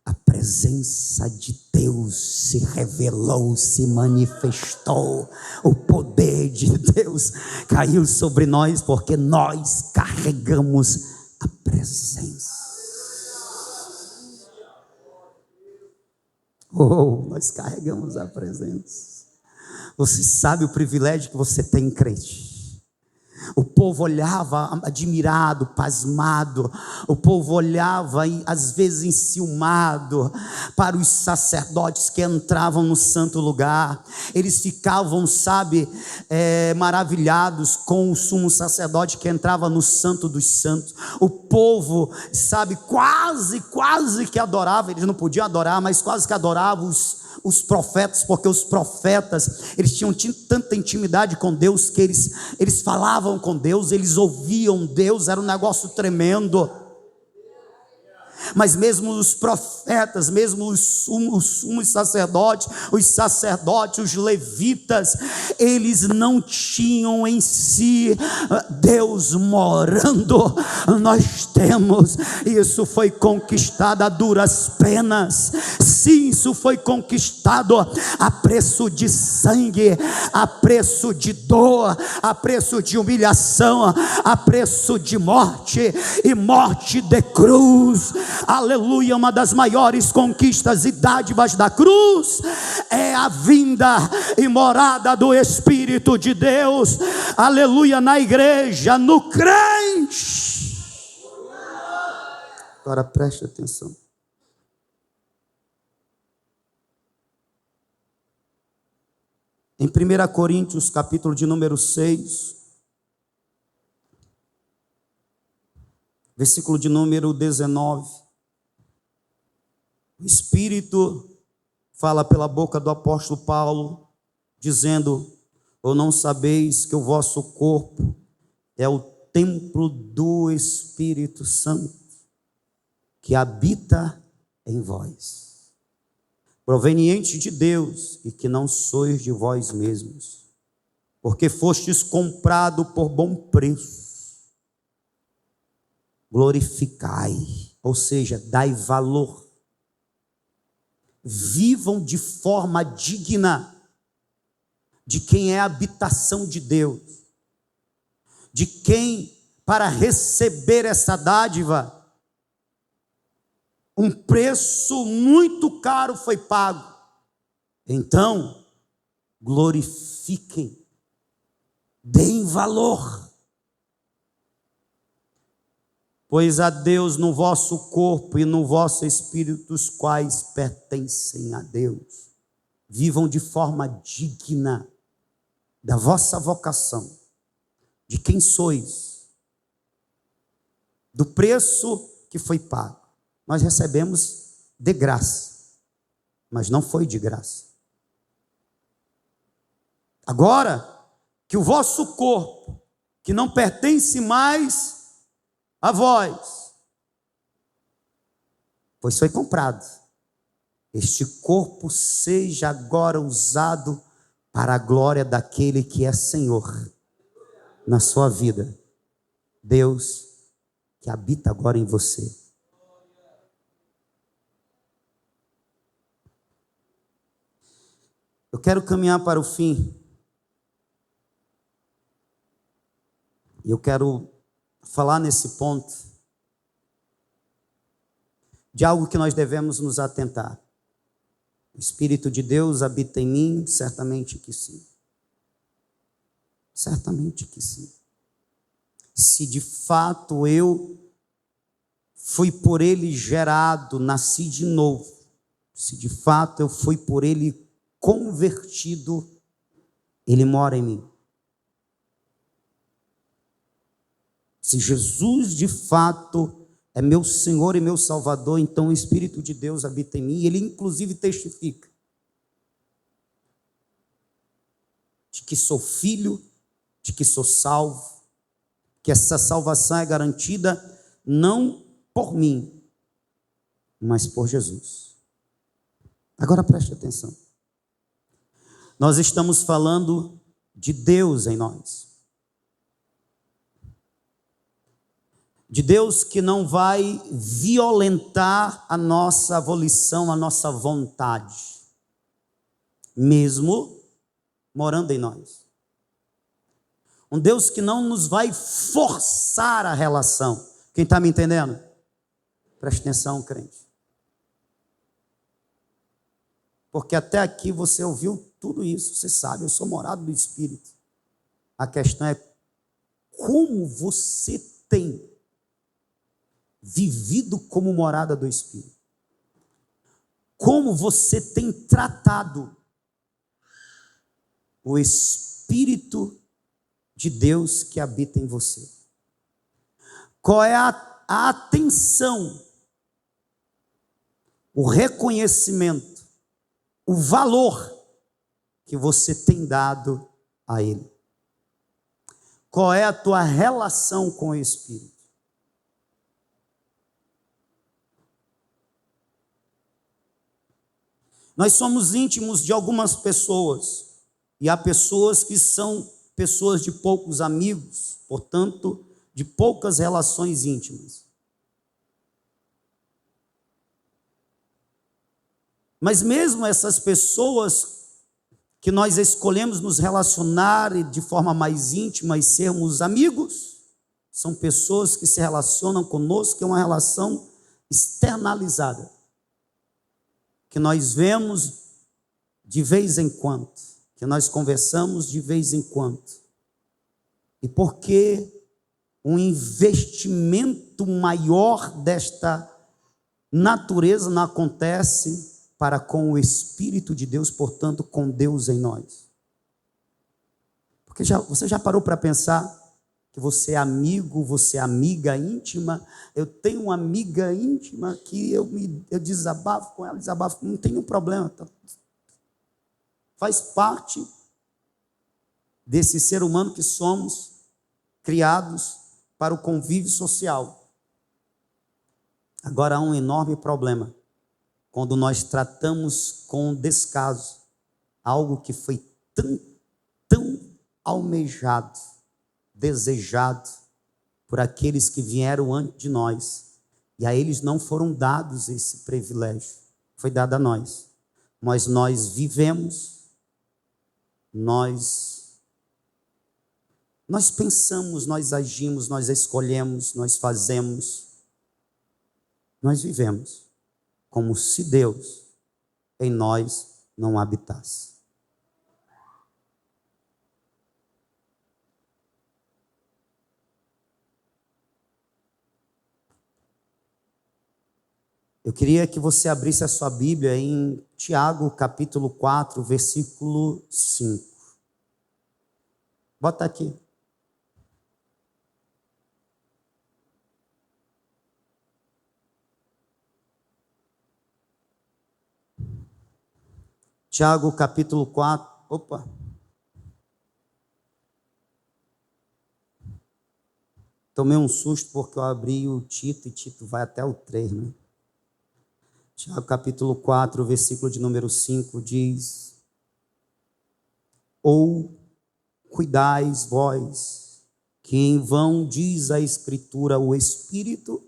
a presença de Deus se revelou, se manifestou. O poder de Deus caiu sobre nós, porque nós carregamos a presença. Oh, nós carregamos a presença. Você sabe o privilégio que você tem, crente? O povo olhava admirado, pasmado. O povo olhava, às vezes enciumado, para os sacerdotes que entravam no santo lugar. Eles ficavam, maravilhados com o sumo sacerdote que entrava no santo dos santos. O povo, quase que adorava. Eles não podiam adorar, mas quase que adoravam os profetas, porque os profetas, eles tinham tanta intimidade com Deus, que eles falavam com Deus, eles ouviam Deus, era um negócio tremendo. Mas mesmo os profetas, mesmo os sumos sacerdotes, os levitas, eles não tinham em si Deus morando. Nós temos, isso foi conquistado a duras penas. Sim, isso foi conquistado a preço de sangue, a preço de dor, a preço de humilhação, a preço de morte, e morte de cruz. Aleluia. Uma das maiores conquistas e dádivas da cruz é a vinda e morada do Espírito de Deus, aleluia, na igreja, no crente. Agora preste atenção. Em 1 Coríntios, capítulo de número 6, versículo de número 19, o Espírito fala pela boca do apóstolo Paulo, dizendo: ou não sabeis que o vosso corpo é o templo do Espírito Santo, que habita em vós, proveniente de Deus, e que não sois de vós mesmos, porque fostes comprado por bom preço. Glorificai, ou seja, dai valor. Vivam de forma digna de quem é a habitação de Deus, de quem, para receber essa dádiva, um preço muito caro foi pago. Então, glorifiquem, deem valor, pois a Deus no vosso corpo e no vosso espírito, os quais pertencem a Deus. Vivam de forma digna da vossa vocação, de quem sois, do preço que foi pago. Nós recebemos de graça, mas não foi de graça. Agora que o vosso corpo, que não pertence mais a vós, pois foi comprado, este corpo seja agora usado para a glória daquele que é Senhor na sua vida, Deus que habita agora em você. Eu quero caminhar para o fim, e eu quero falar nesse ponto de algo que nós devemos nos atentar. O Espírito de Deus habita em mim? Certamente que sim. Certamente que sim. Se de fato eu fui por Ele gerado, nasci de novo, se de fato eu fui por Ele convertido, Ele mora em mim. Se Jesus de fato é meu Senhor e meu Salvador, então o Espírito de Deus habita em mim, e Ele inclusive testifica de que sou filho, de que sou salvo, que essa salvação é garantida não por mim, mas por Jesus. Agora preste atenção. Nós estamos falando de Deus em nós. De Deus que não vai violentar a nossa volição, a nossa vontade, mesmo morando em nós. Um Deus que não nos vai forçar a relação, Quem está me entendendo? Preste atenção, crente. Porque até aqui você ouviu tudo isso, você sabe, eu sou morado do Espírito. A questão é como você tem vivido como morada do Espírito. Como você tem tratado o Espírito de Deus que habita em você. Qual é a atenção, o reconhecimento, o valor que você tem dado a Ele? Qual é a tua relação com o Espírito? Nós somos íntimos de algumas pessoas, e há pessoas que são pessoas de poucos amigos, portanto, de poucas relações íntimas. Mas mesmo essas pessoas que nós escolhemos nos relacionar de forma mais íntima e sermos amigos, são pessoas que se relacionam conosco, é uma relação externalizada, que nós vemos de vez em quando, que nós conversamos de vez em quando. E porque um investimento maior desta natureza não acontece para com o Espírito de Deus, portanto, com Deus em nós. Porque você já parou para pensar que você é amigo, você é amiga íntima? Eu tenho uma amiga íntima que eu desabafo com ela, não tem nenhum problema. Faz parte desse ser humano que somos, criados para o convívio social. Agora há um enorme problema quando nós tratamos com descaso algo que foi tão almejado, desejado por aqueles que vieram antes de nós, e a eles não foram dados esse privilégio, foi dado a nós. Mas nós vivemos, nós pensamos, nós agimos, nós escolhemos, nós fazemos, nós vivemos como se Deus em nós não habitasse. Eu queria que você abrisse a sua Bíblia em Tiago, capítulo 4, versículo 5. Bota aqui. Tiago, capítulo 4. Opa. Tomei um susto porque eu abri o Tito, e Tito vai até o 3, né? Tiago, capítulo 4, versículo de número 5, diz: ou cuidais vós, que em vão diz a Escritura, o Espírito,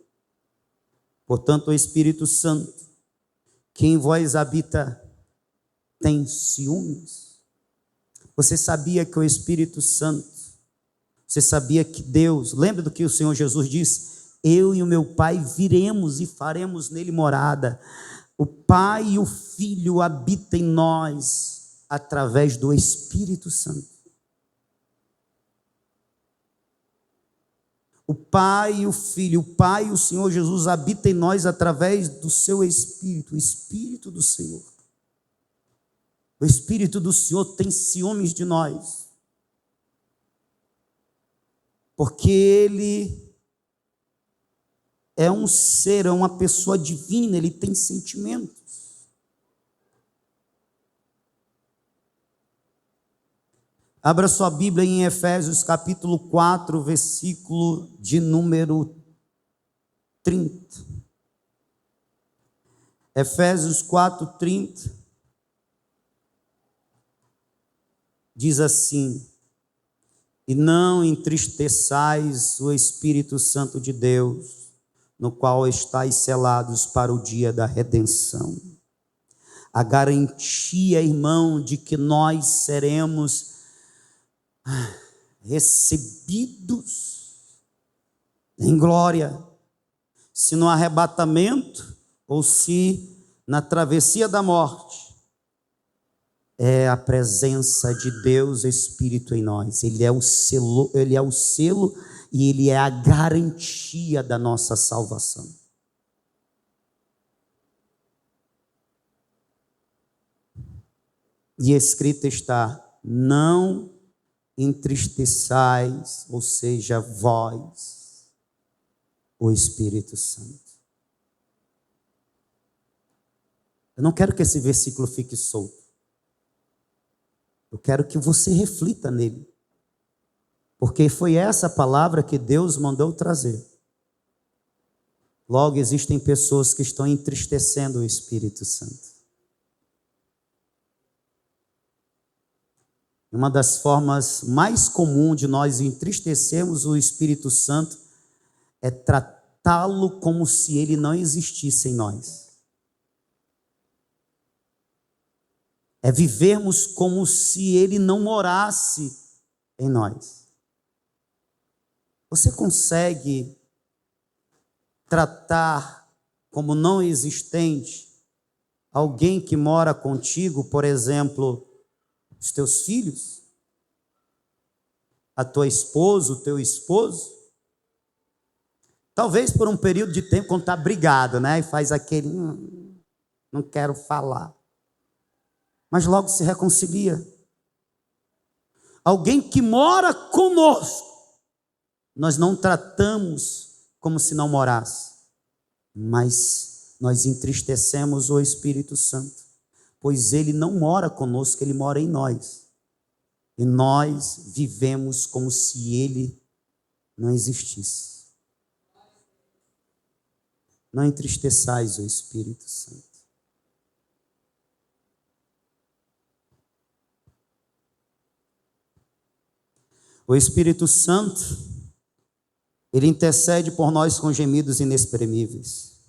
portanto o Espírito Santo, que em vós habita, tem ciúmes? Você sabia que o Espírito Santo, você sabia que Deus, lembra do que o Senhor Jesus disse? Eu e o meu Pai viremos e faremos nele morada. O Pai e o Filho habitam em nós através do Espírito Santo. O Pai e o Filho, o Pai e o Senhor Jesus habitam em nós através do seu Espírito, o Espírito do Senhor. O Espírito do Senhor tem ciúmes de nós, porque Ele é um ser, é uma pessoa divina, Ele tem sentimentos. Abra sua Bíblia em Efésios capítulo 4, versículo de número 30. Efésios 4, 30. Diz assim: e não entristeçais o Espírito Santo de Deus, no qual estáis selados para o dia da redenção. A garantia, irmão, de que nós seremos recebidos em glória, se no arrebatamento ou se na travessia da morte, é a presença de Deus Espírito em nós. Ele é o selo e Ele é a garantia da nossa salvação. E escrito está: não entristeçais, ou seja, vós, o Espírito Santo. Eu não quero que esse versículo fique solto. Eu quero que você reflita nele. Porque foi essa palavra que Deus mandou trazer. Logo, existem pessoas que estão entristecendo o Espírito Santo. Uma das formas mais comuns de nós entristecermos o Espírito Santo é tratá-lo como se ele não existisse em nós. É vivermos como se ele não morasse em nós. Você consegue tratar como não existente alguém que mora contigo, por exemplo, os teus filhos, a tua esposa, o teu esposo? Talvez por um período de tempo, quando está brigado, né? E faz aquele, não quero falar. Mas logo se reconcilia. Alguém que mora conosco, nós não tratamos como se não morasse, mas nós entristecemos o Espírito Santo, pois ele não mora conosco, ele mora em nós. E nós vivemos como se ele não existisse. Não entristeçais o Espírito Santo. O Espírito Santo, ele intercede por nós com gemidos inexprimíveis.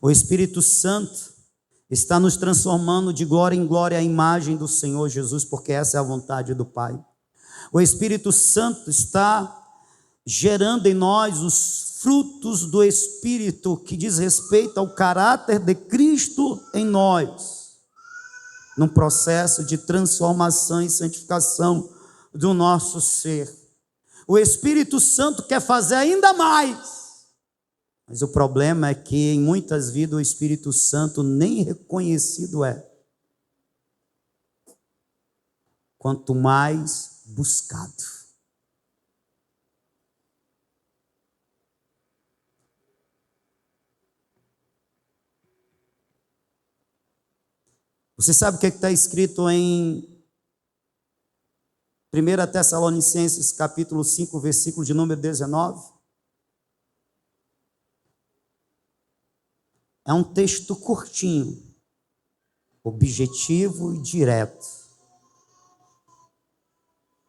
O Espírito Santo está nos transformando de glória em glória à imagem do Senhor Jesus, porque essa é a vontade do Pai. O Espírito Santo está gerando em nós os frutos do Espírito, que diz respeito ao caráter de Cristo em nós, num processo de transformação e santificação do nosso ser. O Espírito Santo quer fazer ainda mais. Mas o problema é que em muitas vidas o Espírito Santo nem reconhecido é. Quanto mais buscado. Você sabe o que está escrito em 1 Tessalonicenses capítulo 5, versículo de número 19? É um texto curtinho, objetivo e direto.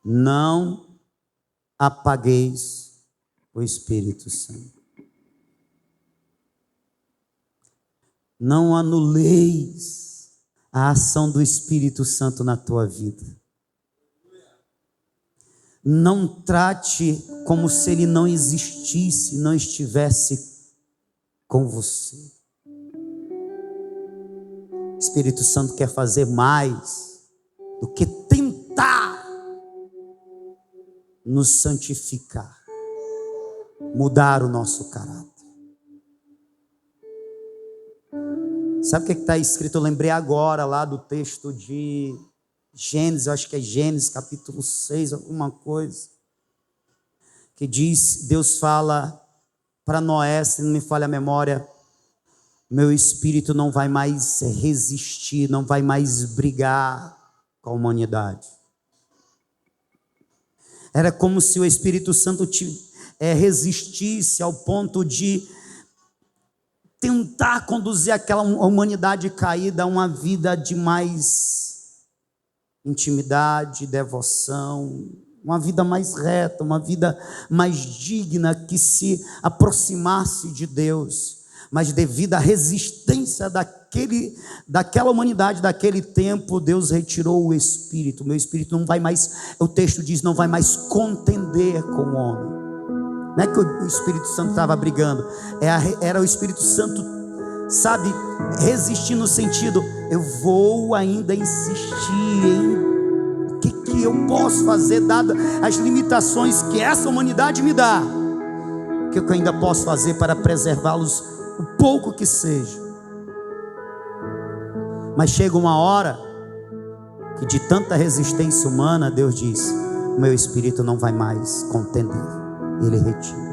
Não apagueis o Espírito Santo. Não anuleis a ação do Espírito Santo na tua vida. Não trate como se ele não existisse, não estivesse com você. O Espírito Santo quer fazer mais do que tentar nos santificar, mudar o nosso caráter. Sabe o que está escrito? Eu lembrei agora lá do texto de Gênesis, eu acho que é Gênesis capítulo 6, alguma coisa, que diz, Deus fala para Noé, se não me falha a memória, meu espírito não vai mais resistir, não vai mais brigar com a humanidade. Era como se o Espírito Santo resistisse ao ponto de tentar conduzir aquela humanidade caída a uma vida de mais intimidade, devoção, uma vida mais reta, uma vida mais digna, que se aproximasse de Deus. Mas devido à resistência daquela humanidade, daquele tempo, Deus retirou o Espírito. O meu Espírito não vai mais, o texto diz, não vai mais contender com o homem. Não é que o Espírito Santo estava brigando, era o Espírito Santo, sabe, resistir no sentido: eu vou ainda insistir em o que eu posso fazer, dado as limitações que essa humanidade me dá, o que eu ainda posso fazer para preservá-los, o pouco que seja. Mas chega uma hora que, de tanta resistência humana, Deus diz: o meu Espírito não vai mais contender, Ele retira.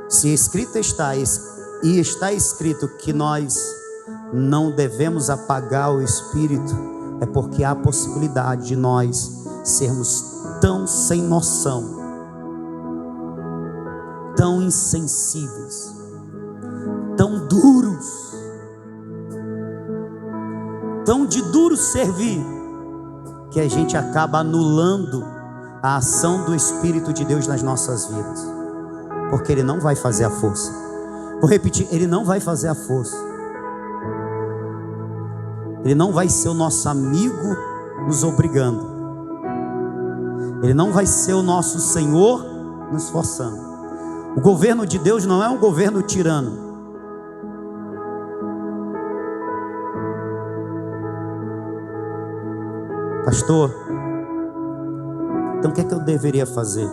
Se escrito está, e está escrito que nós não devemos apagar o Espírito, é porque há a possibilidade de nós sermos tão sem noção, tão insensíveis, tão duros, tão de duro servir, que a gente acaba anulando a ação do Espírito de Deus nas nossas vidas, porque Ele não vai fazer a força. Vou repetir: Ele não vai fazer a força. Ele não vai ser o nosso amigo nos obrigando. Ele não vai ser o nosso Senhor nos forçando. O governo de Deus não é um governo tirano. Pastor, então o que é que eu deveria fazer?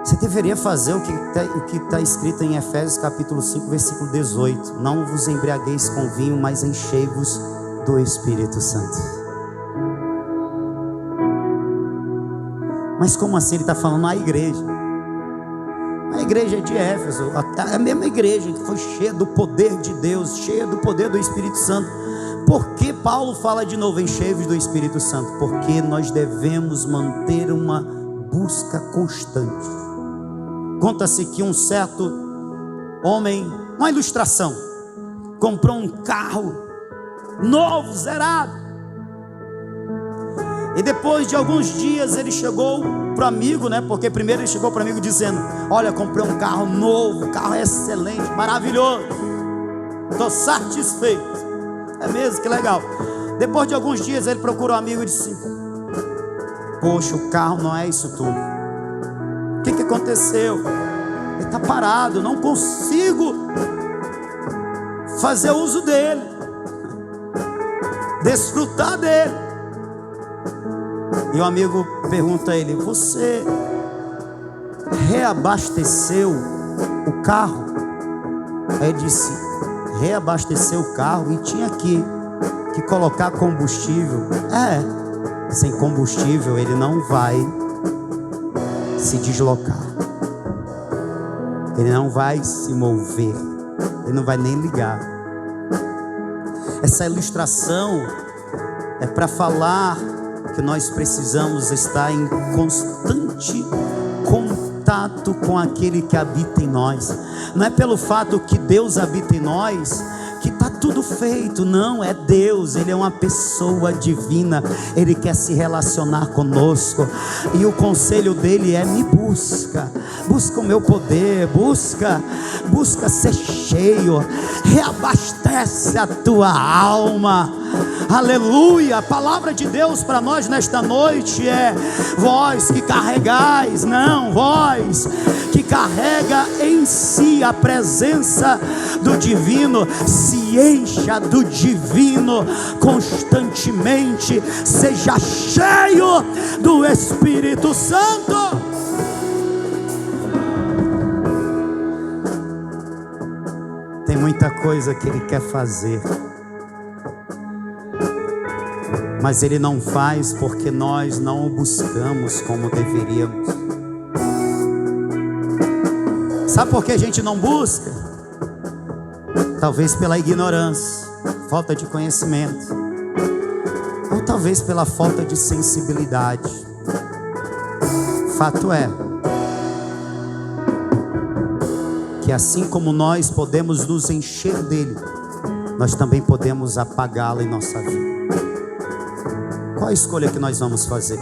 Você deveria fazer o que está escrito em Efésios capítulo 5, versículo 18. Não vos embriagueis com vinho, mas enchei-vos do Espírito Santo. Mas como assim? Ele está falando a igreja. A igreja de Éfeso, a mesma igreja que foi cheia do poder de Deus, cheia do poder do Espírito Santo. Por que Paulo fala de novo: enchei-vos do Espírito Santo? Porque nós devemos manter uma busca constante. Conta-se que um certo homem, uma ilustração, comprou um carro novo, zerado, e depois de alguns dias ele chegou para o amigo, porque primeiro ele chegou para o amigo dizendo: olha, comprei um carro novo, o carro é excelente, maravilhoso, estou satisfeito. É mesmo? Que legal. Depois de alguns dias ele procurou um amigo e disse: poxa, o carro não é isso tudo. O que aconteceu? Ele está parado, não consigo fazer uso dele, desfrutar dele. E o amigo pergunta a ele: você reabasteceu o carro? Aí ele disse: reabasteceu o carro e tinha que colocar combustível. Sem combustível ele não vai se deslocar, ele não vai se mover, ele não vai nem ligar. Essa ilustração é para falar que nós precisamos estar em constante contato com aquele que habita em nós. Não é pelo fato que Deus habita em nós que está tudo feito, não, é Deus, Ele é uma pessoa divina, Ele quer se relacionar conosco, e o conselho dele é: me busca o meu poder, busca ser cheio, reabastece a tua alma. Aleluia. A palavra de Deus para nós nesta noite é: vós que carregais, não, vós que carrega em si a presença do divino, se encha do divino constantemente, seja cheio do Espírito Santo. Tem muita coisa que Ele quer fazer, mas Ele não faz porque nós não o buscamos como deveríamos. Sabe por que a gente não busca? Talvez pela ignorância, falta de conhecimento, ou talvez pela falta de sensibilidade. Fato é que assim como nós podemos nos encher dele, nós também podemos apagá-lo em nossa vida. Qual a escolha que nós vamos fazer?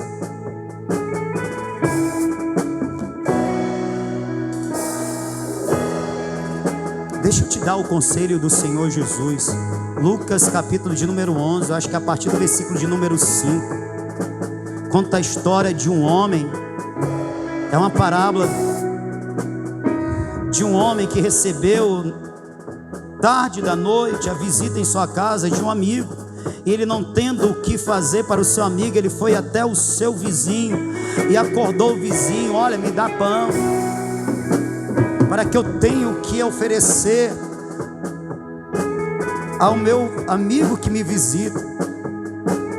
Deixa eu te dar o conselho do Senhor Jesus. Lucas capítulo de número 11, eu acho que a partir do versículo de número 5. conta a história de um homem, é uma parábola de um homem que recebeu tarde da noite a visita em sua casa de um amigo. E ele, não tendo o que fazer para o seu amigo, ele foi até o seu vizinho e acordou o vizinho: olha, me dá pão, para que eu tenha o que oferecer ao meu amigo que me visita.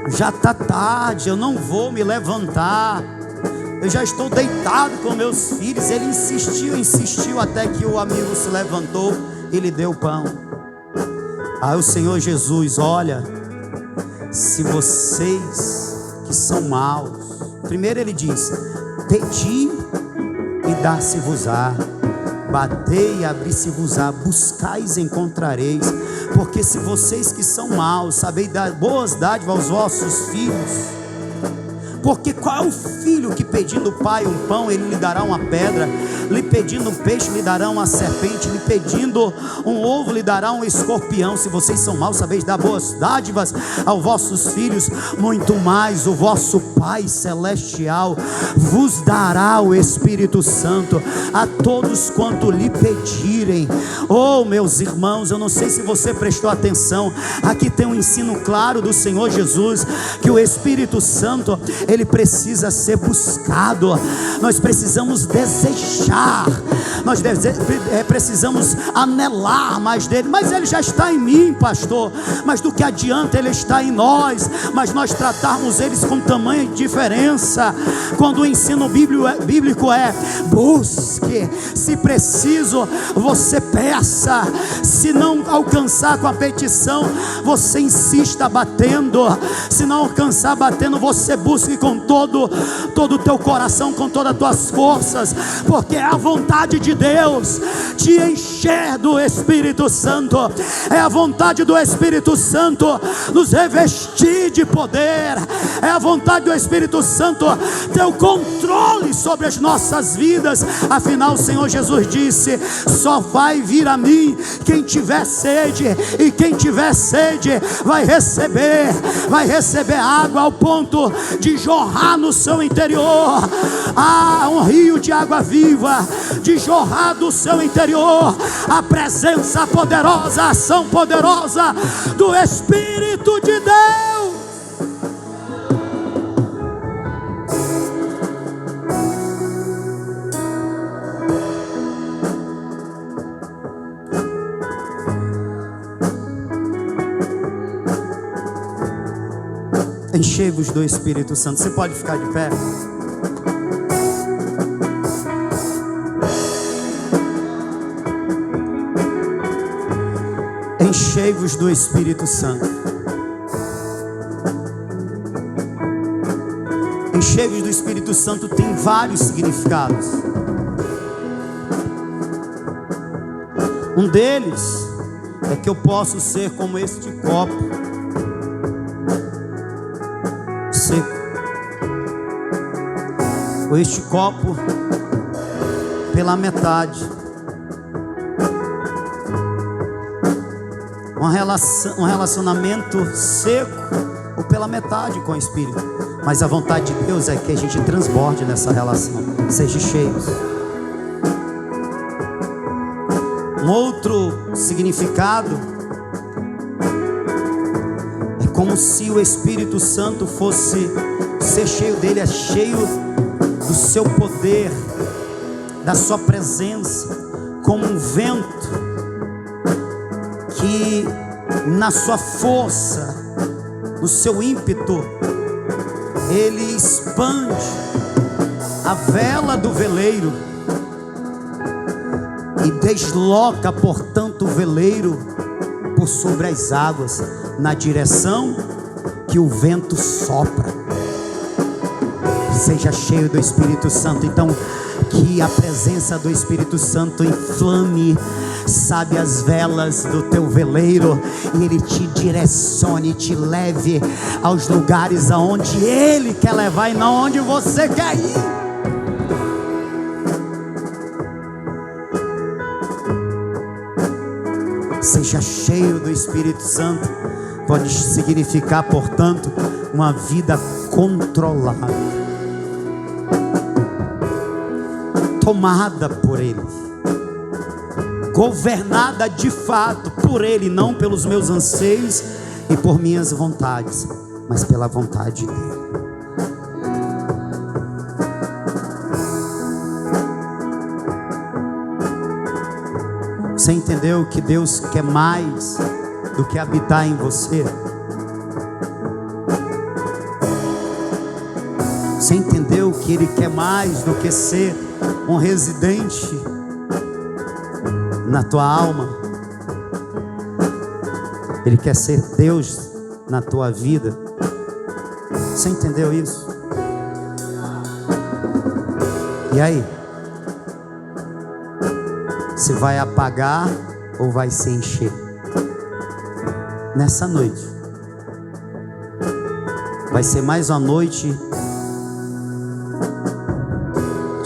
Já está tarde, eu não vou me levantar, eu já estou deitado com meus filhos. Ele insistiu até que o amigo se levantou e lhe deu pão. Aí o Senhor Jesus: olha, se vocês que são maus, primeiro ele diz: pedi e dar-se-vos-á, batei e abrir-se-vos-á, buscais e encontrareis. Porque se vocês que são maus sabeis dar boas dádivas aos vossos filhos, porque qual é o filho que pedindo o pai um pão, ele lhe dará uma pedra? Lhe pedindo um peixe, lhe dará uma serpente? Lhe pedindo um ovo, lhe dará um escorpião? Se vocês são maus, sabeis dar boas dádivas aos vossos filhos, muito mais o vosso Pai Celestial vos dará o Espírito Santo a todos quanto lhe pedirem. Oh, meus irmãos, eu não sei se você prestou atenção, aqui tem um ensino claro do Senhor Jesus, que o Espírito Santo, ele precisa ser buscado. Nós precisamos desejar, nós precisamos anelar mais dele. Mas ele já está em mim, pastor. Mas do que adianta ele estar em nós, mas nós tratarmos eles com tamanha diferença, quando o ensino bíblico é: busque, se preciso você peça, se não alcançar com a petição, você insista batendo, se não alcançar batendo, você busque com todo o teu coração, com todas as tuas forças, porque é a vontade de Deus te encher do Espírito Santo, é a vontade do Espírito Santo nos revestir de poder, é a vontade do Espírito Santo ter o controle sobre as nossas vidas. Afinal, o Senhor Jesus disse: só vai vir a mim quem tiver sede, e quem tiver sede vai receber água ao ponto de jorrar no seu interior. Um rio de água viva, de jorrar do seu interior, a presença poderosa, a ação poderosa do Espírito de Deus. Enchei-vos do Espírito Santo. Você pode ficar de pé? Enchei-vos do Espírito Santo. Enchei-vos do Espírito Santo tem vários significados. Um deles é que eu posso ser como este copo seco, ou este copo pela metade. Um relacionamento seco ou pela metade com o Espírito. Mas a vontade de Deus é que a gente transborde nessa relação, seja cheios. Um outro significado é como se o Espírito Santo fosse ser cheio dele, é cheio do seu poder, da sua presença, como um vento que na sua força, no seu ímpeto, ele expande a vela do veleiro e desloca, portanto, o veleiro por sobre as águas, na direção que o vento sopra. Seja cheio do Espírito Santo. Então, que a presença do Espírito Santo inflame, sabe, as velas do teu veleiro, e ele te direcione, te leve aos lugares aonde ele quer levar e não onde você quer ir. Seja cheio do Espírito Santo. Pode significar, portanto, uma vida controlada, tomada por Ele, governada de fato por Ele, não pelos meus anseios e por minhas vontades, mas pela vontade dEle. Você entendeu que Deus quer mais do que habitar em você? Você entendeu que Ele quer mais do que ser um residente na tua alma? Ele quer ser Deus na tua vida. Você entendeu isso? E aí? Você vai apagar ou vai se encher? Nessa noite vai ser mais uma noite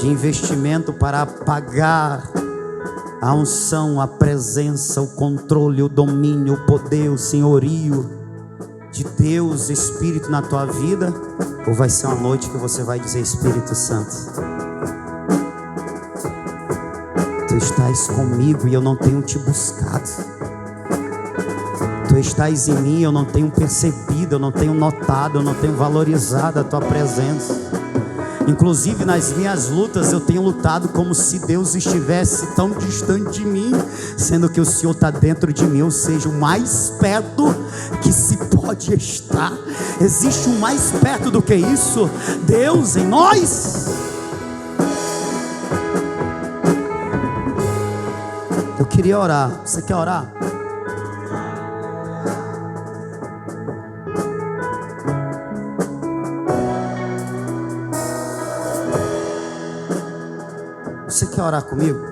de investimento para apagar a unção, a presença, o controle, o domínio, o poder, o senhorio de Deus, Espírito na tua vida? Ou vai ser uma noite que você vai dizer: Espírito Santo, Tu estás comigo e eu não tenho te buscado. Tu estás em mim, eu não tenho percebido, eu não tenho notado, eu não tenho valorizado a tua presença. Inclusive nas minhas lutas eu tenho lutado como se Deus estivesse tão distante de mim, sendo que o Senhor está dentro de mim, ou seja, o mais perto que se pode estar. Existe um mais perto do que isso? Deus em nós. Eu queria orar. Você quer orar? Você quer orar comigo?